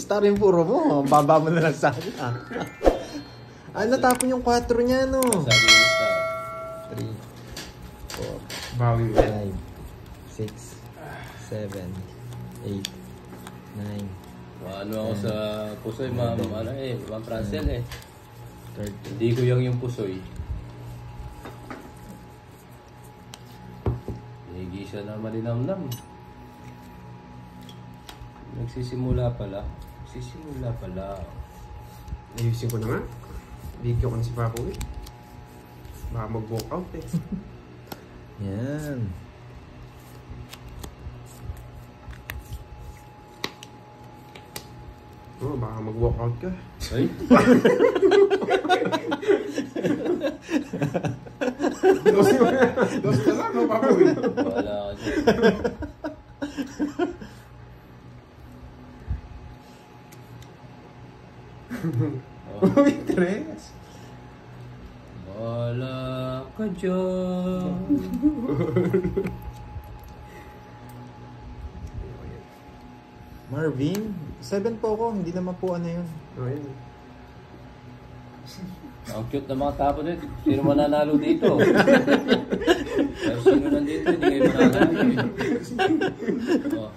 star yung puro mo. Baba mo na lang sana. Natapon yung 4 niya, no? Sabi yung star. 3, 4, Bawi 5, 6, 7, 8, 9. Ano ako sa pusoy, Ma'am Francel eh. 30. Hindi ko yung pusoy. Higi siya na malinamnam. Nagsisimula pala. Ayusin ko na nga. Bigyan ko na si Papa Uwi. Baka mag-walk out eh. Yan. Oo, baka mag-walk out ka. Ay? Dos ka lang, no, Papa Uwi? Wala ka dyan. Uwi, Tres. Wala ka dyan. Marvin, 7 po ako. Hindi naman po ano yun. Oh, yun. Ang cute na mga tapo dito. Sino mananalo dito? Pero sino nandito? Hindi kayo mananalo eh. Oh.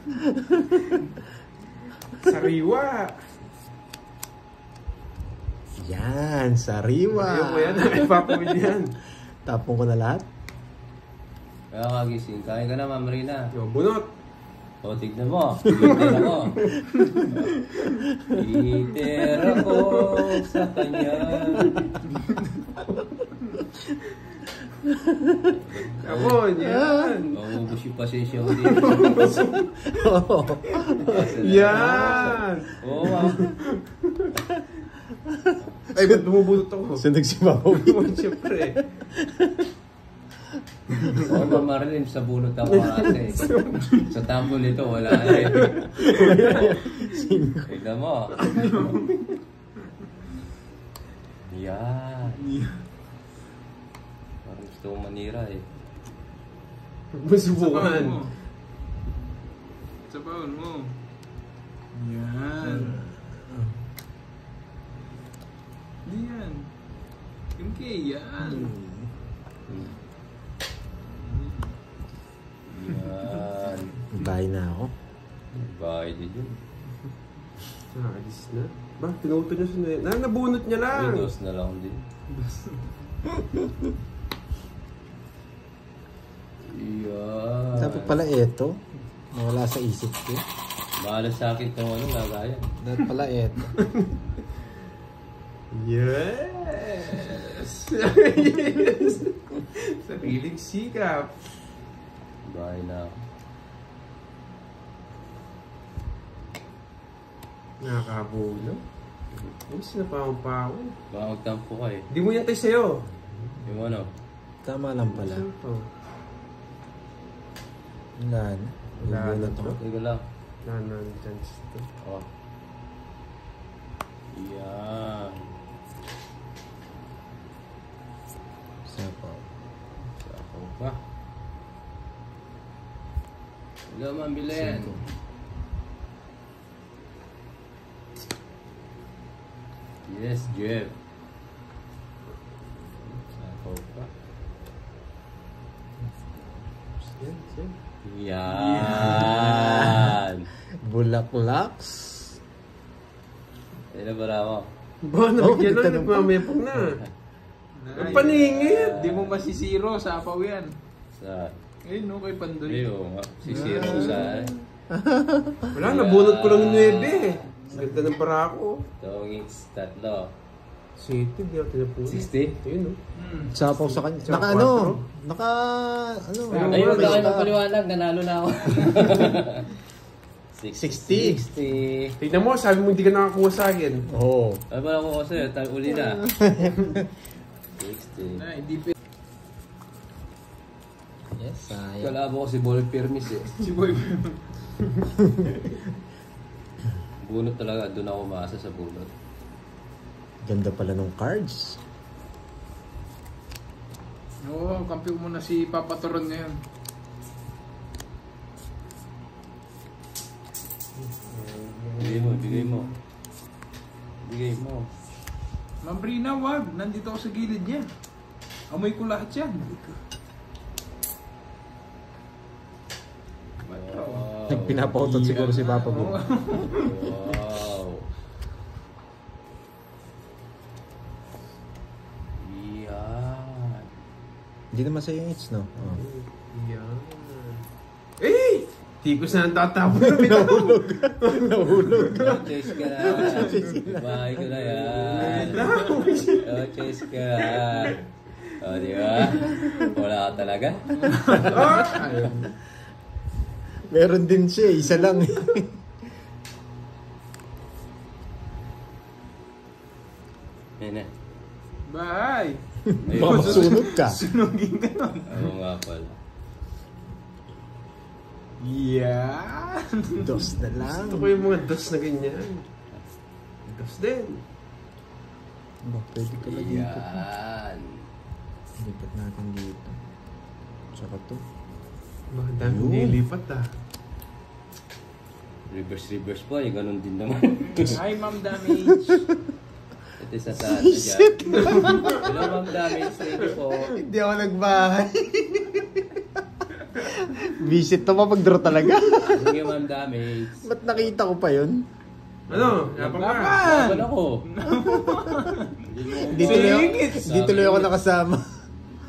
Sariwa. Yan, sariwa. Ayaw ko yan. Ay, Papa Uwi yan. Tapong ko na lahat. Kaya kagising. Kain ka na, Ma'am Rina. Yo, bunot. O, tignan mo. Iter ako. Iter ako sa kanya. Kapon, yan. Maubos yung pasensya ko dito. Yan. Oo, Ma'am. Ay, ba't bumubunot ako? Sundag si Papa Uwi. Siyempre. Oo, Ma'am Marilyn, sa bunot ako ate. Sa tampo nito, wala na eh. Tignan mo. Yan. Parang gusto kong manira eh. Masubukan. Sabawan mo. Yan. Yan. Yung kay, yan. Yan. Bahay na ako. Bahay din yun. Alis na. Ba, pinuto niya sa nuwi. Nabunot niya lang. Windows na lang din. Yan. Dapat pala eto. Nawala sa isip ko. Bahala sa akin itong ano, lagayan. Dapat pala eto. Yes! Yes! Sariling sikap. Bahay na ako. Nakakabulo. Ano sinapawang-paw? Baka magtampo ka eh. Di mo yan tayo sa'yo. Yung ano? Tama lang pala. Saan to? Wala na. Wala na Wala to. Teka lang. Nananchance to. Oh. Yan. Sapaw. Sakaw pa. Hello, Ma'am Bilen. Yes, Jeff. Sakaw pa. Yan, yan. Yan. Bulaklaks. Ano ba na ako? Ba, nabigyan kita na. na pa. Nagmamepong na. Ang paningit. Di mo masisiro sa apaw yan. Sa... Ayun no, kay Pandoy. Ayun nga. Sisiro sa... Wala, nabunot ko lang yung 9. Ganda ng para ako. Tongits, tatlo. City, di ako tinapunan. 60? Ayun, no? Sapaw sa kanya. Sa Naka kwarto. ano? Naka ano? Ayun, ano, wala kayo basta- magpaliwanag. Nanalo na ako. 60. 60. Tignan mo, sabi mo hindi ka nakakuha sa akin. Oo. Ano ba ako sa'yo? Uli na. 60. Na, hindi pa. Yes, sayang. Kalabo ko si Bol Permis eh. Si Boy. Bunot talaga. Doon ako maasa sa bunot. Ganda pala ng cards. Oo, kampiyon mo na si Papa Toron ngayon. Bigay mo, bigay mo. Bigay mo. Ma'am Rina, wag. Nandito ako sa gilid niya. Amoy ko lahat yan. Wow. Pinapautot siguro si Papa Boy. Wow. Yan. Hindi naman sa'yo yung hits, no? Oh. Yan. Eh! Tikos na ang tatapon na Nahulog. Chase ka na. Bahay ko na yan. Chase ka. O, di ba? Wala ka talaga. Meron din siya, isa lang. Yan na. Bahay. Baka masunog ka. Sunugin ka nun. Oo nga pala. Yan. Dos na lang. Gusto ko yung mga dos na ganyan. Dos din. Ba, pwede ka na dito. Yan. Lipat natin dito. Tsaka to. Mga dami Yun. nilipat ah. Reverse po. Eh, ganun din naman. Hi, Ma'am Damage. Ito sa taas na dyan. Hello, Ma'am Damage. Thank you po. Hindi ako nagbahay. Visit to mapag-draw talaga. Thank you, Ma'am Damage. Ba't nakita ko pa yun? Ano? Yapang ka. Laban ako. Di tuloy ako nakasama.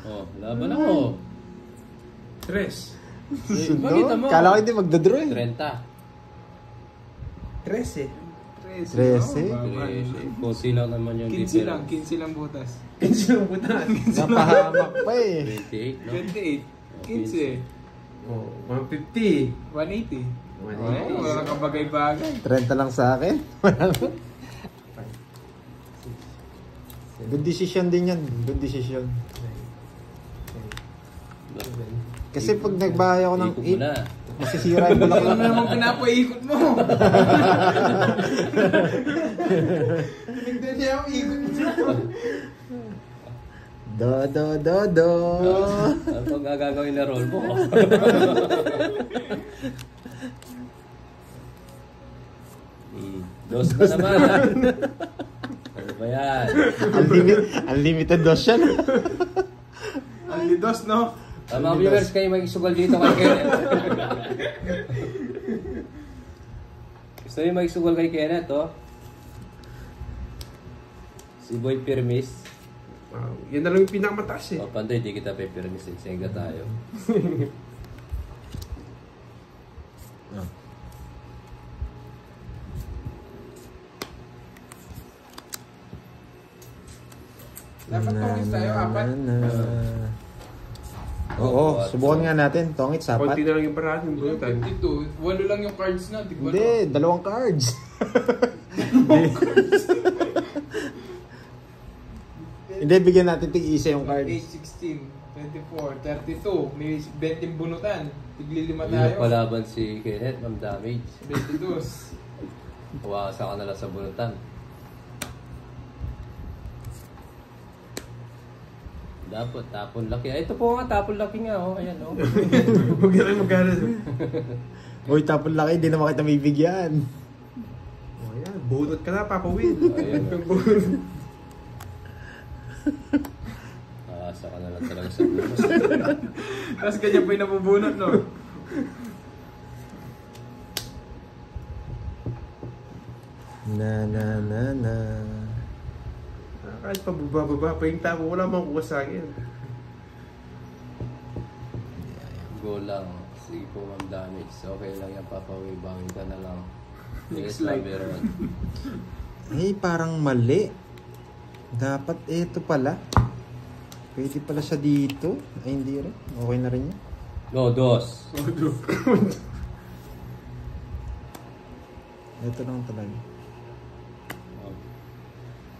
Oh, laban ako. Tres. Pakita mo. Kala ko hindi magdadraw eh. 30. Tres eh. 13. Kunti lang naman yung 15 lang, difference. 15 lang butas. Kinsi lang butan. Napahamak pa eh. 28, no? 28, 15, Oh, 150. 180. Wala. Oh, wala kang bagay-bagay. 30 lang sa akin. Good decision din yan. Good decision. Kasi pag nagbahay ako ng Ikot mo 8, na. masisira yung bulak Ano lang. naman pinapaikot mo? Tinignan niya ang ikot mo. Do. Ano pag gagawin na roll mo? Dos na naman. Ano ba yan? Unlimited dos yan. Ang lidos, no? Mga viewers kayo magsugal dito kay Kenneth. Gusto niyo magsugal kay Kenneth, oh? Si Boy Pirmis. Wow. Yan na lang yung pinakamataas eh. Oh, Pandoy, di kita pay Pirmis. Senga tayo. Ah. Dapat tongits tayo, apat. Oo, subukan nga natin. Tongit, Konti sapat. na lang yung paraan yung Yung bunutan. 52, walo lang yung cards na. Tignan Hindi, dalawang cards. Hindi, bigyan natin tig-isa yung 8, cards. 16, 24, 32. May 20 bunutan. Tiglilima Hindi na tayo. palaban si Kenneth, Ma'am Damage. 22. Huwasa ka na lang sa bunutan. Dapat, tapon laki. Ay, ito po nga, tapon laki nga, oh. Ayan, oh. Huwag na lang magkano. Uy, tapon laki, hindi naman kita may bigyan. Oh, yan. Bunot ka na, Papa Will. Ayan, oh. Nakasa ka na lang talaga sa bunas. Tapos ganyan pa yung nabubunot, no? Na. Kahit pa baba pa yung tabo, wala mang kuha sa akin. Go lang. Sige po, Ma'am Damage. Okay lang yan, Papa Will. Bangin ka na lang. Next Yes, slide. number one. Eh, parang mali. Dapat ito pala. Pwede pala siya dito. Ay, hindi rin. Okay na rin yun. No, dos. Ito lang talaga.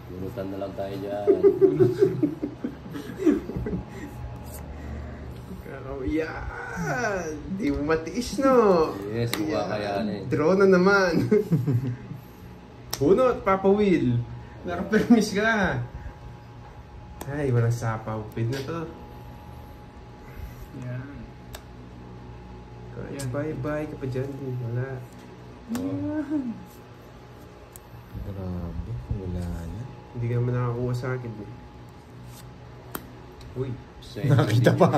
Bunutan na lang tayo dyan. Oh, yan! Di mo matiis, no? Yes, mukha kayanin. Draw na naman. Bunot, Papa Will. Nakapermis ka. Ay, walang sapaw. Pwede na to. Yan. Bye-bye ka pa dyan. Wala. Oh. Hindi ka naman nakakuha sa akin eh. Uy. Nakita pa.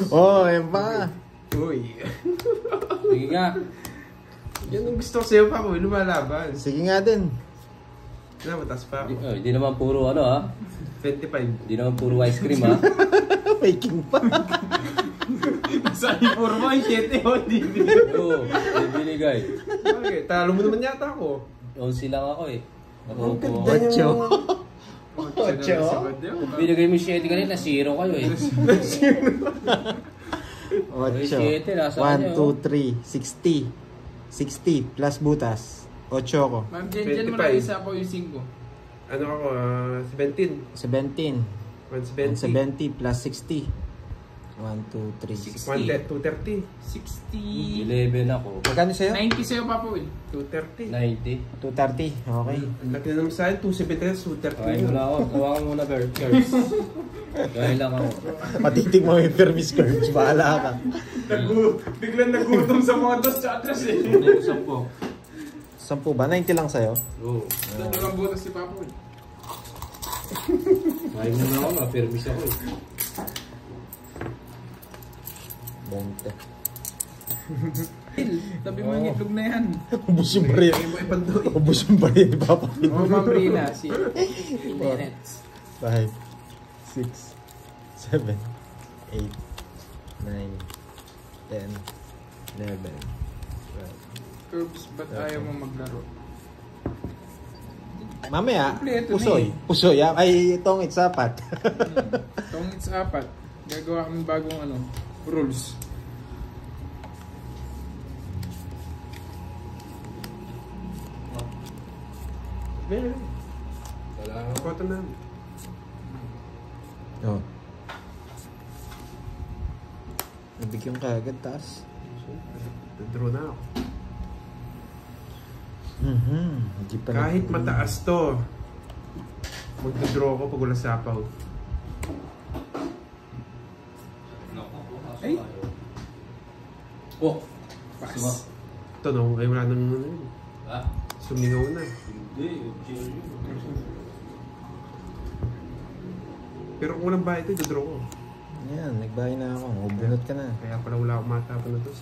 Oh, yan pa. Uy. Sige nga. Yan ang gusto ko sa'yo pa ko, lumalaban. Sige nga din. Na, mataas pa ako. Hindi naman puro ano ha. 25. Hindi naman puro ice cream ha. Faking pa. Sa informa, 7 o, di. Oo, may binigay. Okay, talo mo naman yata ako. 11 lang ako eh. Ang Ako ganda Ocho. Ocho. Kung binigay mo 7 kanina, 0 kayo eh. 8. Siyete, nasa 1, kanya, 2, 3, 60. 60 plus butas. 8 ko. Ma'am, dyan mo 25. na isa po yung 5. Ano ako, 17. 17. 170. 170 plus 60. 1, 2, 3, 230. 60. 11 ako. Magkano sa'yo? 90 sa'yo pa po 230. 90. 230. Okay. Ang laki na naman sa akin, 270, 230. Kain mo na ako. Tawakan mo na, Curves. Kain lang ako. Matitig mo yung Fermis curves. Bahala ka. Biglang nagutom sa mga dos sa atras eh. Hindi ko 10 ba? 90 lang sa'yo? 10. Oo. Dalang butas si Papo. Kain mo na ako. Na-permis ako eh. 20. Tabi mo yung itlog na yan. Ubus yung bariya. Ay mo ipandoy. Ubus yung bariya ni Papa. Oh, Ma'am Rina, si minutes. 5, 6, 7, 8, 9, 10, 11, 12. Curbs, ba't ayaw mo maglaro? Mamaya, Kompleto na pusoy. Pusoy. Ay, itong it's apat. Itong it's apat. Gagawa kami bagong ano, rules. Very. Wala ako. Koto na. Oh. Nabigyan ka agad, taas. Draw na ako. Hindi pa Kahit na- mataas to, magdodraw ko pag wala sapaw. Ay! Oh! Pass. Ito no, ay wala nang ano yun. Ah? Sumingaw na. Hindi. Pero kung walang bahay ito, dodraw ko. Yan, nagbahay na ako. Ubunot ka na. Kaya pala wala akong matapon na dos.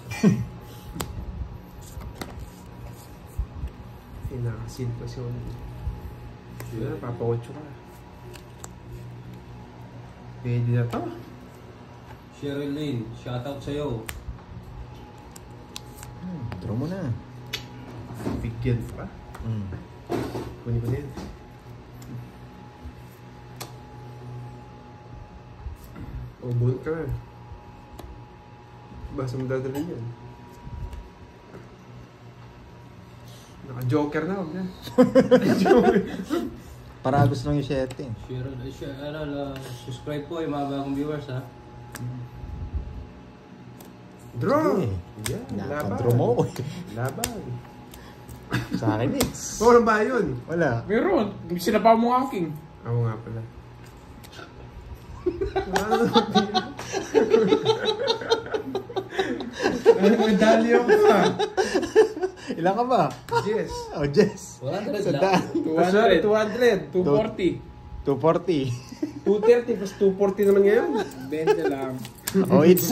Pinakasilpasyon. Yun na, papakotso ka. Pwede na to. Cheryl Lane, shoutout sa'yo. Draw mo na. Bigyan pa. Kunin ko na yan. O, buhon ka na. Basta mo dadalhin yan. Naka-joker na, huwag na. Para gusto lang yung setting. Cheryl, subscribe po yung mga bagong viewers ha. Draw! Sige. Yeah, Nakadraw mo ko. Laban. Sa akin eh. Oh, walang ba yun? Wala. Meron. Sinapaw mo ang king. Ako nga pala. Medali ako pa. Ilan ka ba? Yes. Oh, Jess. 100 Sa lang. daan. 200. 200. 240. 240. 230 plus 240 naman ngayon. 20 lang. Oh, it's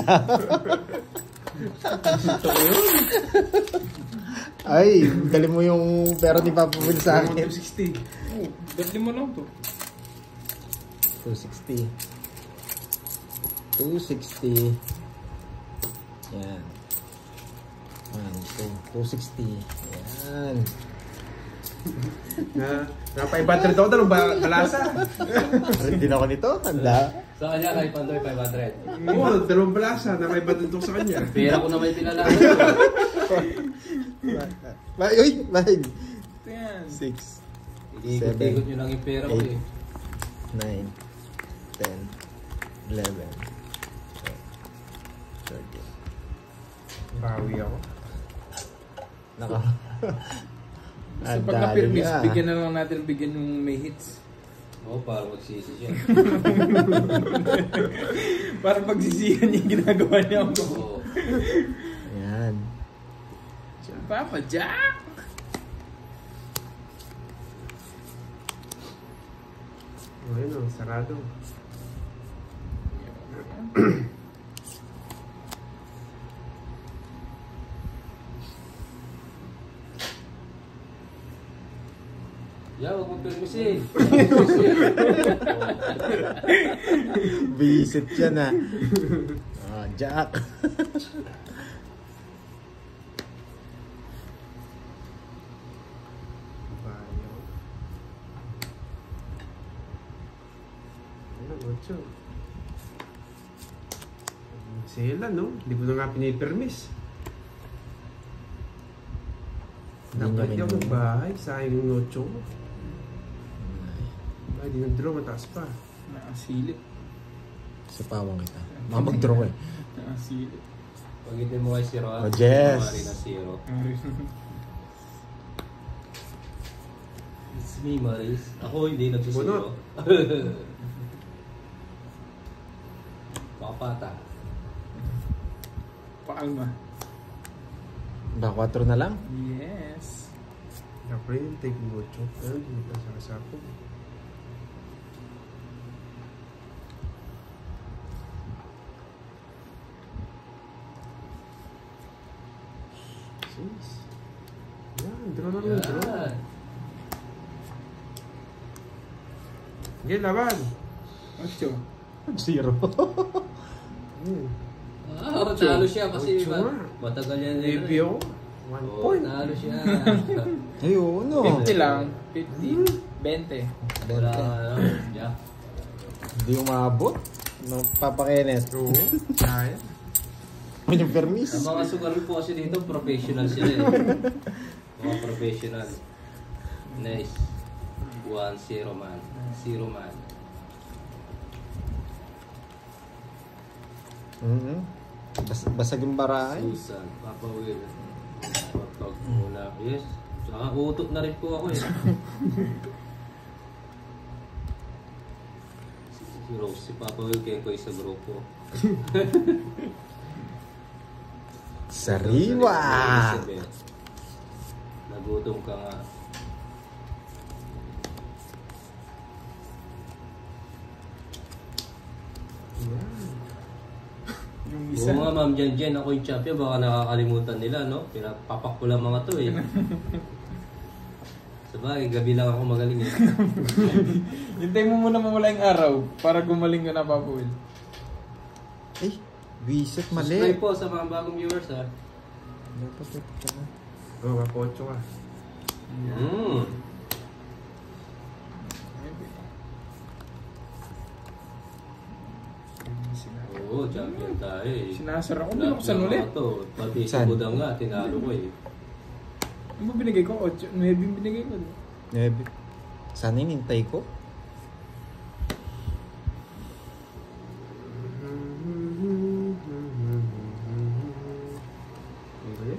Ito ko yun. Ay, dali mo yung pera ni Papa Will sa akin. 260. Oh, dali mo lang to. 260. 260. Yan. 1, 2, 260. Yan. Na 500 ako dalawang balasa. Hindi na ako nito. Handa. Sa kanya, kay Pandoy 500. Oo, dalawang balasa na 500 ako sa kanya. Pera ko na may pinalaman. Uy, mahig. Ito yan. 6, Ikot-ikot nyo lang yung pera ko eh. 9, 10, 11, 12, 13. Bawi ako. Naka. So pag na-permis, bigyan na lang natin bigyan yung may hits. Oo, para magsisi siya. Para pagsisihan yung ginagawa niya ako. Oo. Yan. Papa Jack! sarado. Yeah, huwag mong permisin. Visit yan ah. Ah, Jack. Bayo. Ayan, 8. Sila, no? Hindi ko na nga pinipermis. Hindi Dapat niya yung minum. magbahay, sayang yung 8 ko. Ay, di nag-draw, mataas pa. Nakasilip. Sa pawang kita. Mamag-draw eh. Nakasilip. Pagitin mo kay Zero. Oh, Jess. Mari na Zero. It's me, Maris. Ako hindi nagsisiro. Pakapata. Paalma. Ba, 4 na lang? Yes. Dapat yung take yung 8. Pero hindi pa sa kasapo. Sis. Yan, draw na lang, draw. Yan. Sige, laban. 8. 0. Ah, talo siya kasi Ocho nga. matagal yan. Review. 1 point. Talo siya. Ayun, no. 50 lang. 50. 20. Wala ano, Jack. Hindi umabot. No, Papa Kenneth. Oo. Kaya. Ano yung permis? Ang mga sugar po kasi dito, professional sila eh. Mga professional. Nice. 1-0 man. 0 man. Basag yung baray. Susan, Papa Will. Pag muna. Yes. Saka utot na rin po ako eh. Si Rose, si Papa Will kaya ko sa grupo. Sariwa! Nagutom ka nga. Yung Oo isa. nga ma'am, Jen, ako yung champion, baka nakakalimutan nila, no? Pinapapak ko lang mga to eh. Sabagay, gabi lang ako magaling eh. Hintay mo muna mawala yung araw para gumaling ka na, Papa Will. Ay, visit mali. Subscribe po sa mga bagong viewers ha. Dapat ito ka na. Oo, kapocho ka. Mm. Oo, champion tayo eh. Sinasara ko, binuksan ulit. To, pati sa Saan? budang nga, tinalo ko eh. Ano ba binigay ko? 8. 9 binigay ko. Nebe. Sana inintay ko. Okay.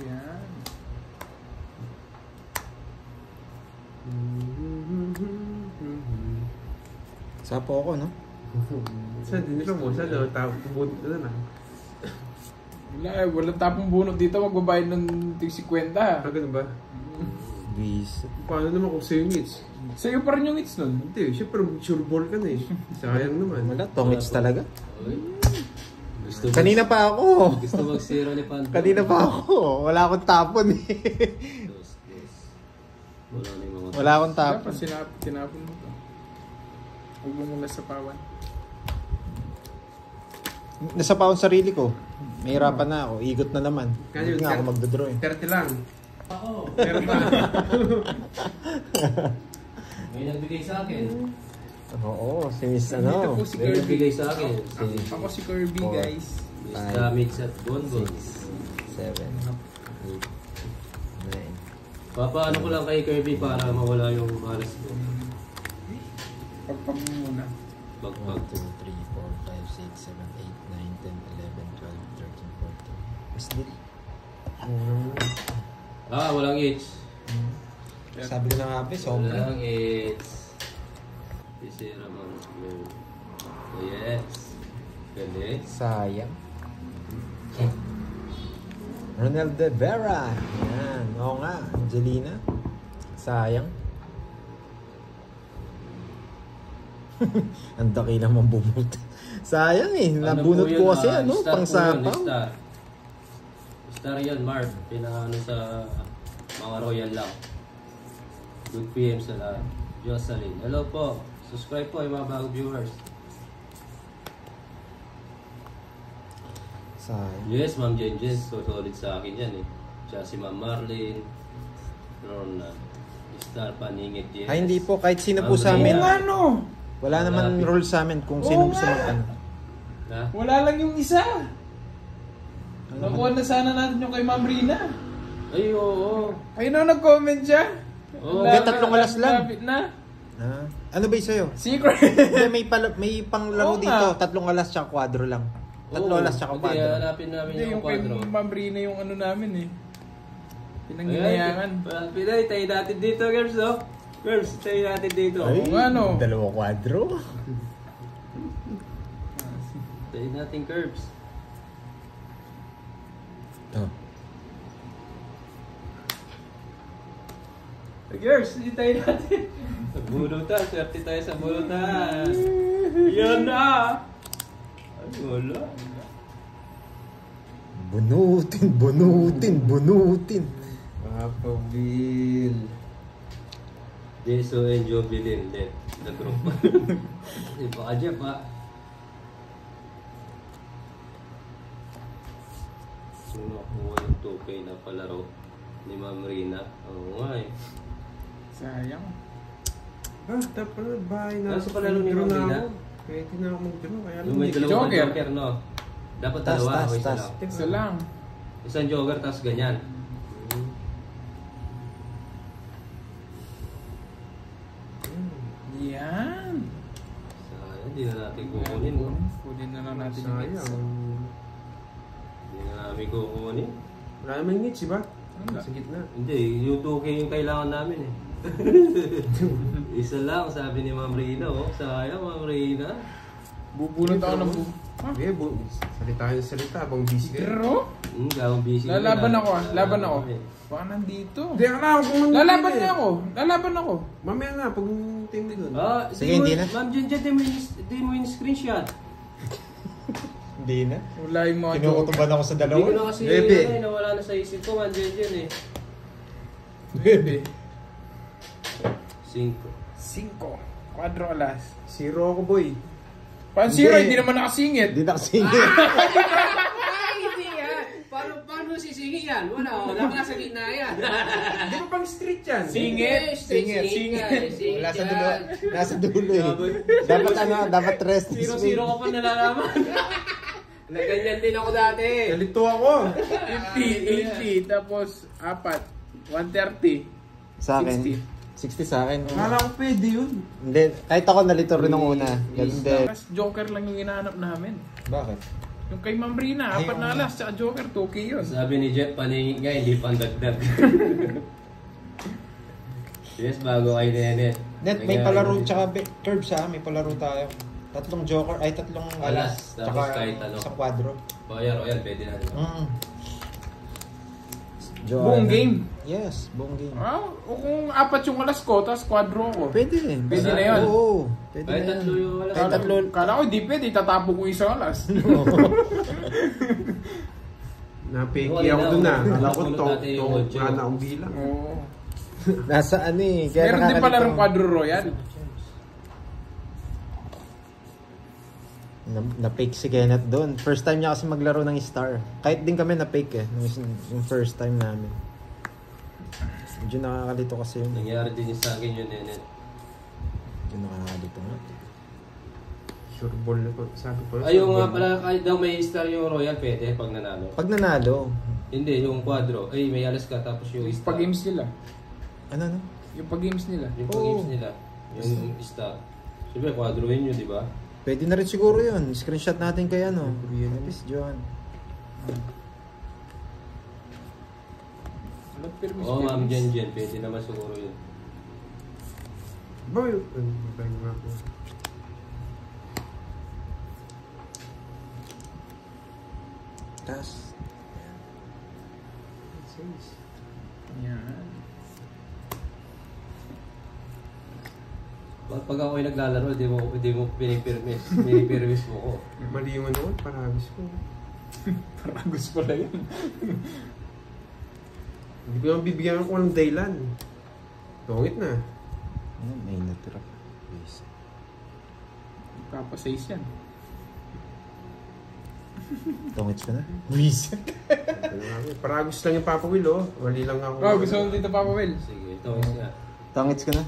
Yan. Sapo ako, no? Saan din nila mo? Saan daw tao? Pumbuti ka na. Wala eh, walang tapong bunot dito. Magbabayad ng tig 50. Ah, ganun ba? Visit. Paano naman kung sa'yo yung hits? Sa'yo pa rin yung hits nun. Hindi, syempre sure ball ka na eh. Sayang naman. Wala, tongits talaga. Oy. Gusto mo- Kanina pa ako. Gusto mag-zero ni Panto. Kanina pa ako. Wala akong tapon eh. Dos. Wala na yung mga... Wala akong tapon. Dapat tinapon mo to. Huwag mo muna sa pawan. Nasa pa akong sarili ko. Mahirapan na ako. Igot na naman. Kaya Hindi nga ako magdodraw eh. 30 lang. Ako. Meron pa. May nagbigay sa akin. Oo, si Miss Dito ano. po si May Kirby. nagbigay sa akin. Ako si Kirby, Four. guys. Miss Five. Damage at Bonbon. 7, 8, 9. Papaano ko lang kay Kirby para mawala yung malas ko. Pagpag mo muna. 1, Pagpag. 2, 3, 4, 5, 6, 7, 8, 9, 10, 11, 12, 13, 14. Mas di. Ah, walang hits. Sabi ko na nga pa, sobra. Walang hits. Isira mo. Yes. Galing. Sayang. Ronald De Vera. Yan. Oo nga, Angelina. Sayang. Ang dakilang mambubult. Sayang eh. Nabunot po ko yun, kasi ano, star pang po yun, sapaw. Star. Star yan, Mark. Pinakano sa mga royal lang. Good PM sa lahat. Jocelyn. Hello po. Subscribe po yung mga bagong viewers. Sayang. Yes, Ma'am Jen. So solid sa akin yan eh. Tsaka si Ma'am Marlene. Lorna. Star Paningit. Yes. Ay hindi po, kahit sino po Ma'am sa amin. Rina. Ano? Wala naman Malapit. rule sa amin kung sino Oo gusto nga. mag ano. Ha? Wala lang yung isa. Nakuha na sana natin yung kay Ma'am Rina. Ay, oo. Ayun na, nag-comment siya. Oo. Hindi, tatlong alas lang. Lapit na. Ah, ano ba yung sa'yo? Secret. Hindi, may panglaro Oo dito. nga. 3 alas tsaka kwadro lang. 3 alas tsaka Hindi, kwadro. hanapin namin Hindi, yung yung kay kwadro. Ma'am Rina yung ano namin eh. Pinanginayangan. Pinay, tayo natin dito, girls, oh. Girls, tayo natin dito. Ay, Oo nga, no. 2 kwadro. Tayo natin curves. Oh. Girls, hindi tayo natin. Sa bulutan, swerte tayo sa bulutan. Yan na! Ay, wala. Bunutin. Papa Will. Jeso and Jovelyn, let the group. Iba ka, Jeff, ha? Sino nakuha yung 2K na palaro ni Ma'am Rina? Oo nga eh. Sayang. Dapat pala bahay na. Nasa palaro ni Mag-draw Ma'am na Rina? ako. Pwede na ako mag-draw. Kaya Yung may hindi- dalawang Joker. joker, no? Dapat Tas, dalawa, tas, o isa tas. lang. Isa lang. Isang joker, tas ganyan. Yan. Sayang, hindi na natin kukunin, no? Kunin na lang natin yung hits. Sayang. Hindi na namin kukunin. Wala naman yung hits, ba? Wala. Sa gitna. Hindi, yung 2K yung kailangan namin eh. Isa lang, sabi ni Ma'am Rina, oh. Sayang, Ma'am Rina. Bubunot ako ng Okay, salita yung salita. Abang busy ka. Draw? Gawang busy. Lalaban ako, laban ako. Eh. Baka nandito. Hindi ka na ako kung Lalaban niya ako. Lalaban ako. Mamaya na, pag team mo doon. Ah, Sige, hindi na. Ma'am Jen, di mo yung screenshot. Hindi na. Wala yung mga joke. Kinukutuban ako sa Hindi ko na kasi, Bebe. ano, nawala na sa isip ko, Ma'am Jen eh. Bebe. 5. 5. Quadro alas. Zero ako, boy. Pansiro, Hindi. hindi naman nakasingit. Hindi na kasi. Ay, hindi yan. Paano sisingin yan? Wala, nasa gitna yan. Hindi pa pang street yan. Singit. Wala sa dulo. Nasa dulo eh. Dapat dapat rest. 0-0 ka pa nalalaman. Na ganyan din ako dati. Kalito ako. 50, 80, tapos 4. 130. Sa akin. 60. 60 sa akin. Kala ko pwede yun. Hindi. Kahit ako nalito rin nung una. Ganun din. Tapos Joker lang yung hinahanap namin. Bakit? Yung kay Ma'am Rina, 4 na alas, tsaka Joker, 2K yun. Sabi ni Jeff, paningin nga, hindi pandagdag. Yes, bago kay Nenet. Net, may palaro tsaka curves ha. May palaro tayo. 3 joker, ay 3 Alas, alas. tapos kahit ano. Sa quadro. Royal, pwede na. Buong game. Yes, buong game. O kung 4 yung alas ko, tapos quadro ko. Pwede. Pwede na yun. Oo. Pwede Kahit na tatlo yun. yung alas. Kahit tatlo. Kala ko, di pwede, tatapo ko isang alas. Napeki ako dun na. Kala ko Napulot to. natin yung ocho. Wala na akong bilang. Oo. Nasa ano eh. Kaya Meron din pala nakakalito. ng quadro royal. Na-fake si Kenneth doon. First time niya kasi maglaro ng star. Kahit din kami na-fake eh. Yung first time namin. Medyo nakakalito kasi yun. Nangyari din yung sa akin yun, Nenet. Medyo nakakalito nga. Sure ball na po. Sabi ko. Ayaw nga pala, kahit daw may star yung Royal, pwede pag nanalo. Pag nanalo, Hindi, yung quadro. Ay, may alas ka, tapos yung Yung star. pag-games nila. ano? Yung pag-games nila. Yung pag-games nila. Yung star. Siyempre, quadro yun yun, di ba? Pwede na rin siguro yun. Screenshot natin kay ano. Miss John. Oo, Ma'am Jen, pwede naman siguro yun. Boy. Babayin nga ako. Tas. Yan. Pag ako ay naglalaro, hindi mo pinipirmis mo ko. Mali yung ano, paragos ko. Paragos pala yun. Hindi ko naman bibigyan ko ng dahilan. Tungit na. May natira. Please. Papasays yan. Tongits ka na? Wisit. Paragos lang yung Papa Will, oh. Mali lang ako. Oh, gusto mo dito, Papa Will? Sige, ito nga. Tongits ka na?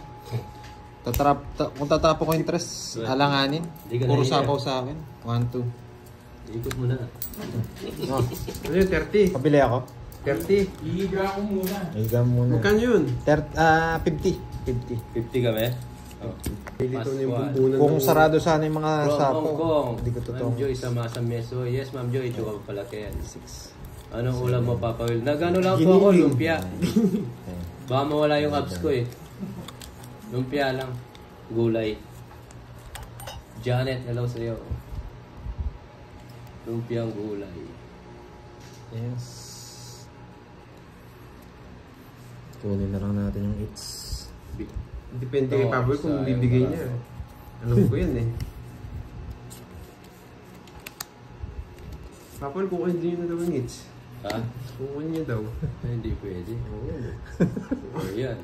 Kung tatapo ko yung tres, alanganin. Hindi ka Puro nahiya. sapaw sa akin. 1, 2. Ikot mo na. Oh, Ano yun, 30? pabili ako. 30? Ihiga ako muna. Higa muna. Magkano yun? 50. 50. 50 kami? Oh. Pilito na yung Pascual. bumbunan. Kung sarado sana yung mga From Hong sapaw. Kong. Hindi ko totoo. Ma'am Joy sa Masa Meso. Yes, Ma'am Joy. Ito ka pala kaya. 6. Anong ulam mo, Papa Will? Nagano lang po ako, lumpia. Baka mawala yung abs ko eh. Lumpia lang. Gulay. Janet, hello sa'yo. Lumpiang gulay. Yes. Kunin na lang natin yung hits. Depende kay Papa Will kung bibigay niya. Alam ko yan eh. Papa Will, kukunin din na daw yung hits. Ha? Kukunin niya daw. Ay, hindi pwede. Oo. Oh, yan.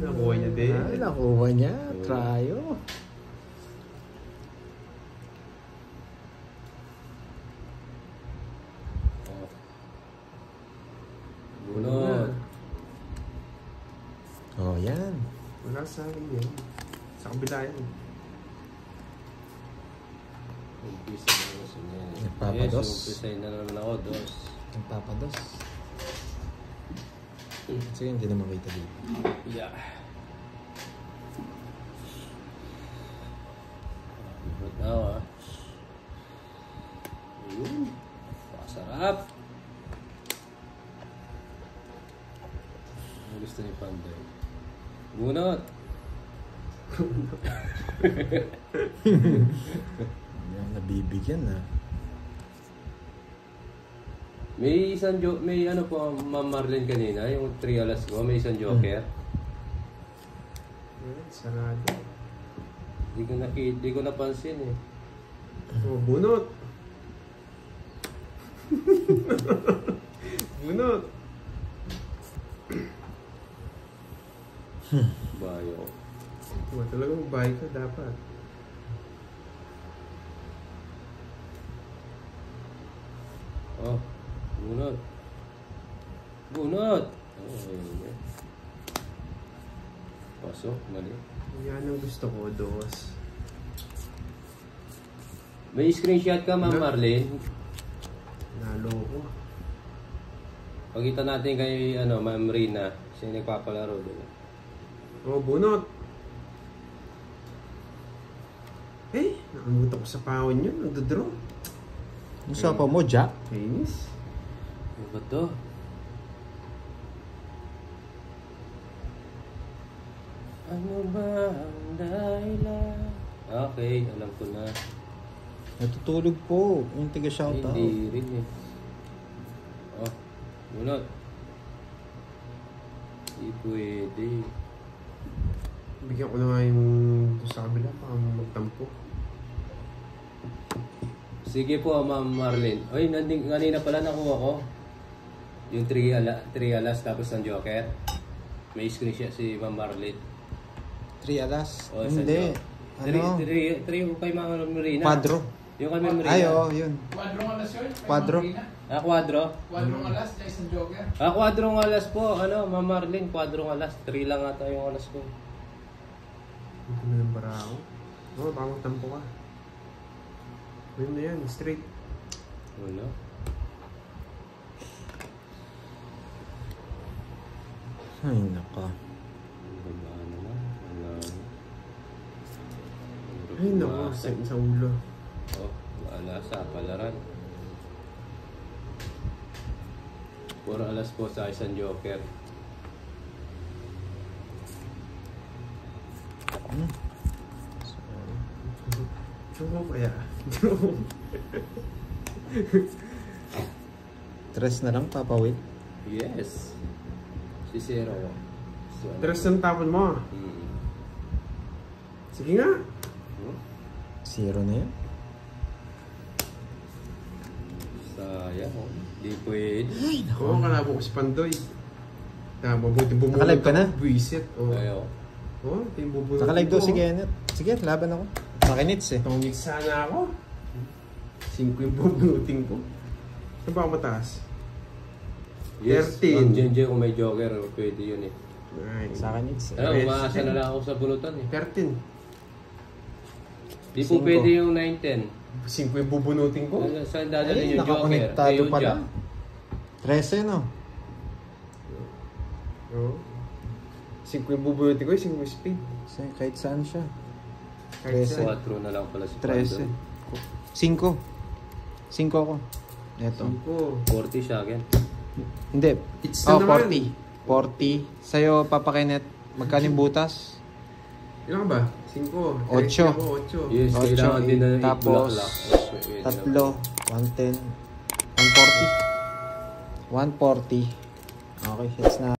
Nakuha niya din. Nakuha niya. Tryo. Oh. Bunot. Oh, yan. Wala sa akin yan. Sa kabila yan. Umpisa na ako sa mga. Nagpapados. Yes, umpisa na naman ako. Dos. Nagpapados. Sige, hindi na makita dito. Yeah. Bunot na ako ah. Ayun. Pasarap. Ano gusto ni Panday? Bunot. Yan, nabibigyan na. May may ano po, Ma'am Marlene kanina, yung 3 alas ko, may isang joker. Sarado. Di ko napansin eh. Oh, bunot. Bunot. Bayo. Diba, talaga magbahay ka dapat. Oh, bunot. Bunot! Oh, ayun. Pasok, mali. Yan ang gusto ko, dos. May screenshot ka, Ma'am Marlene. Nalo ko. Pagkita natin kay Ma'am Rina, siya yung nagpapalaro doon. Oh, bunot. Eh, nakamuta ko sa pawon yun. Nagdodraw. Yung sapaw mo, Jack? Kainis. Ano ba to? Ano ba ang dahilan? Okay, alam ko na. Natutulog po. Yung tiga-shoutout. Hindi rin eh. Oh, bunot. Hindi pwede. Bigyan ko na nga yung sa kabila para magtampo. Sige po, Ma'am Marlene. Oy, kanina pala nakuha ko. Yung 3 alas tapos ng joker. May screenshot si Ma'am Marlene. 3 alas? Oh, Hindi. Ano? 3 yung kay Ma'am Marina. Quadro. Yung kay Ma'am Marina. Ay, oo, yun. Quadrong alas yun? Quadro. Quadro. Quadrong alas, dahil isang joker. Quadrong alas po. Ma'am Marlene, quadrong alas. 3 lang ata yung alas ko. Ito na yung barako. Oh, baka magtampo ka. Win na yan, straight. Wala. Ay, naka. Ano na? Ay, naku, sa ulo. Oh, wala sa palaran. Puro alas po sa isang joker. Joke kaya. Tres na lang, Papa Will. Yes. Si Zero. So, Tres ang tapon mo. Sige nga. Zero na yan. Sayang, oh. Di pwede. Oo, kalabo ko si Pandoy. Mabuti bumulot Nakalive ka na? Buisit. Oo. Ayaw. Oo, ito yung bubulot. Nakalive daw ko. si Kenneth. Sige, laban ako. Nakinits eh. Tongit sana ako. 5 yung bubunutin ko. Saan ba ako mataas? Yes, 13. Ma'am Jenje, kung may joker, pwede yun eh. Nice. Sa akin it's Ano, umaasa na lang ako sa bunutan eh. 13. Di po Cinco. pwede yung 9-10. 5 yung bubunutin ko. Saan dadalhin yung joker? nakakonektado Eh, yun pala. dyan. 13 no? Oo. 5 yung bubunutin ko, 5 yung speed. Kahit saan siya. Kahit 13. saan. 4 na lang pala si 13. Pando. 5. 5 ako. Eto. 5. 40 siya akin. Hindi. It's na naman. 40. 40. Sa'yo, Papa Kenneth, magkano yung butas? Ilan ka ba? 5. Ocho. 8. Yes, Ocho, kailangan din na tapos, i-bulaklak. Tatlo. 110. 140. 140. Okay, hits na.